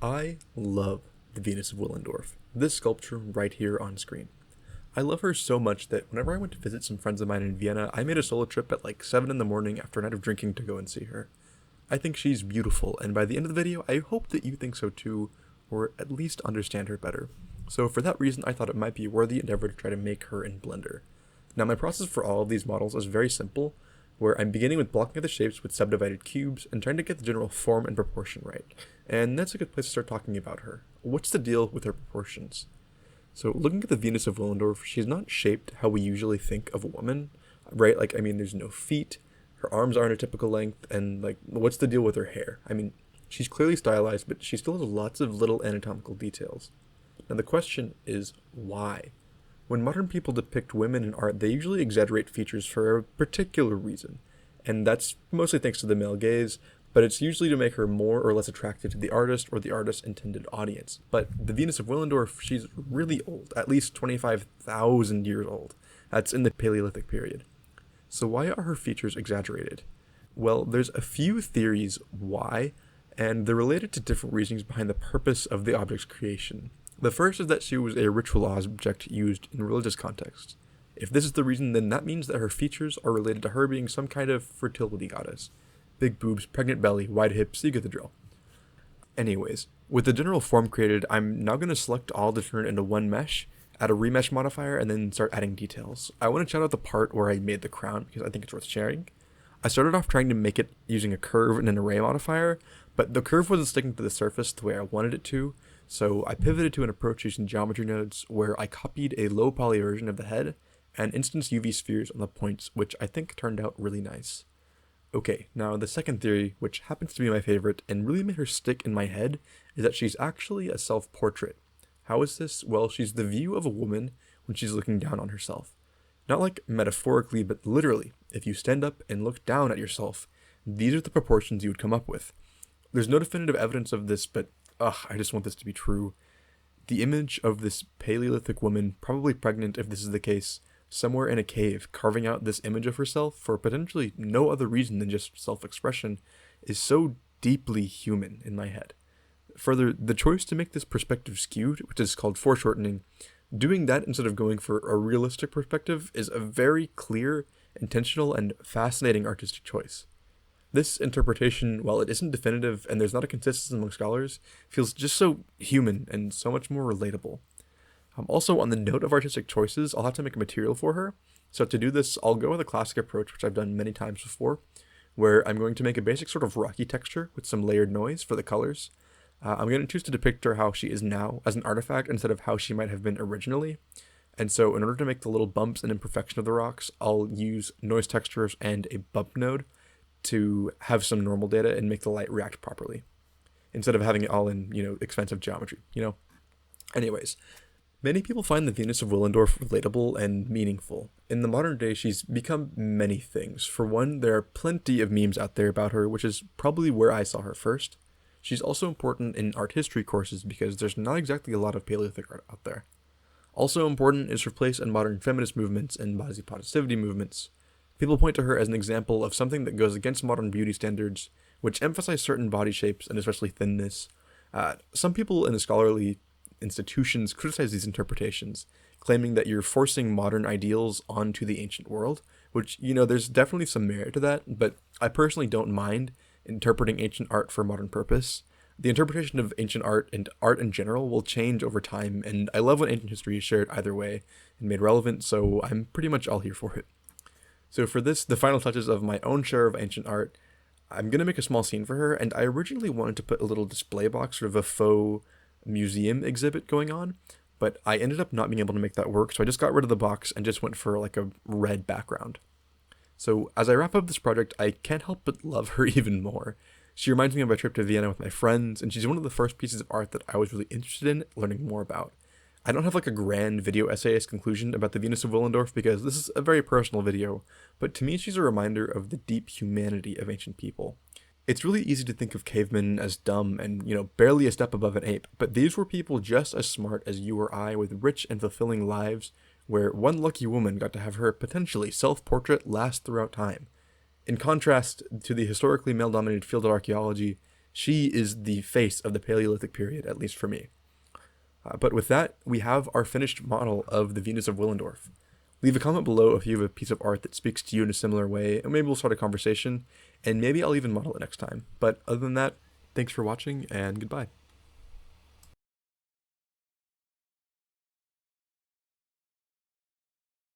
I love the Venus of Willendorf, this sculpture right here on screen. I love her so much that whenever I went to visit some friends of mine in Vienna, I made a solo trip at like 7 in the morning after a night of drinking to go and see her. I think she's beautiful, and by the end of the video, I hope that you think so too, or at least understand her better. So for that reason, I thought it might be a worthy endeavor to try to make her in Blender. Now my process for all of these models is very simple, where I'm beginning with blocking out the shapes with subdivided cubes and trying to get the general form and proportion right. And that's a good place to start talking about her. What's the deal with her proportions? So looking at the Venus of Willendorf, she's not shaped how we usually think of a woman, right? Like, I mean, there's no feet, her arms aren't a typical length, and like, what's the deal with her hair? I mean, she's clearly stylized, but she still has lots of little anatomical details. Now the question is, why? When modern people depict women in art, they usually exaggerate features for a particular reason, and that's mostly thanks to the male gaze, but it's usually to make her more or less attractive to the artist or the artist's intended audience. But the Venus of Willendorf, she's really old, at least 25,000 years old. That's in the Paleolithic period. So why are her features exaggerated? Well, there's a few theories why, and they're related to different reasons behind the purpose of the object's creation. The first is that she was a ritual object used in religious contexts. If this is the reason, then that means that her features are related to her being some kind of fertility goddess. Big boobs, pregnant belly, wide hips, you get the drill. Anyways, with the general form created, I'm now going to select all to turn it into one mesh, add a remesh modifier, and then start adding details. I want to shout out the part where I made the crown because I think it's worth sharing. I started off trying to make it using a curve and an array modifier, but the curve wasn't sticking to the surface the way I wanted it to, so I pivoted to an approach using geometry nodes where I copied a low poly version of the head and instanced UV spheres on the points, which I think turned out really nice. Okay, now the second theory, which happens to be my favorite and really made her stick in my head, is that she's actually a self-portrait. How is this? Well, she's the view of a woman when she's looking down on herself. Not like metaphorically, but literally. If you stand up and look down at yourself, these are the proportions you would come up with. There's no definitive evidence of this, but I just want this to be true. The image of this Paleolithic woman, probably pregnant if this is the case, somewhere in a cave, carving out this image of herself for potentially no other reason than just self-expression, is so deeply human in my head. Further, the choice to make this perspective skewed, which is called foreshortening, doing that instead of going for a realistic perspective is a very clear, intentional, and fascinating artistic choice. This interpretation, while it isn't definitive and there's not a consensus among scholars, feels just so human and so much more relatable. Also, on the note of artistic choices, I'll have to make a material for her. So to do this, I'll go with a classic approach, which I've done many times before, where I'm going to make a basic sort of rocky texture with some layered noise for the colors. I'm going to choose to depict her how she is now as an artifact instead of how she might have been originally. And so in order to make the little bumps and imperfection of the rocks, I'll use noise textures and a bump node to have some normal data and make the light react properly, instead of having it all in, expensive geometry. Anyways, many people find the Venus of Willendorf relatable and meaningful. In the modern day, she's become many things. For one, there are plenty of memes out there about her, which is probably where I saw her first. She's also important in art history courses because there's not exactly a lot of Paleolithic art out there. Also important is her place in modern feminist movements and body positivity movements. People point to her as an example of something that goes against modern beauty standards, which emphasize certain body shapes and especially thinness. Some people in the scholarly institutions criticize these interpretations, claiming that you're forcing modern ideals onto the ancient world, which, there's definitely some merit to that, but I personally don't mind interpreting ancient art for modern purpose. The interpretation of ancient art and art in general will change over time, and I love when ancient history is shared either way and made relevant, so I'm pretty much all here for it. So for this, the final touches of my own share of ancient art, I'm going to make a small scene for her, and I originally wanted to put a little display box, sort of a faux museum exhibit going on, but I ended up not being able to make that work, so I just got rid of the box and just went for like a red background. So as I wrap up this project, I can't help but love her even more. She reminds me of my trip to Vienna with my friends, and she's one of the first pieces of art that I was really interested in learning more about. I don't have like a grand video essayist conclusion about the Venus of Willendorf because this is a very personal video, but to me she's a reminder of the deep humanity of ancient people. It's really easy to think of cavemen as dumb and, barely a step above an ape, but these were people just as smart as you or I with rich and fulfilling lives where one lucky woman got to have her potentially self-portrait last throughout time. In contrast to the historically male-dominated field of archaeology, She is the face of the Paleolithic period, at least for me. But with that, we have our finished model of the Venus of Willendorf. Leave a comment below if you have a piece of art that speaks to you in a similar way, and maybe we'll start a conversation, and maybe I'll even model it next time. But other than that, thanks for watching, and goodbye.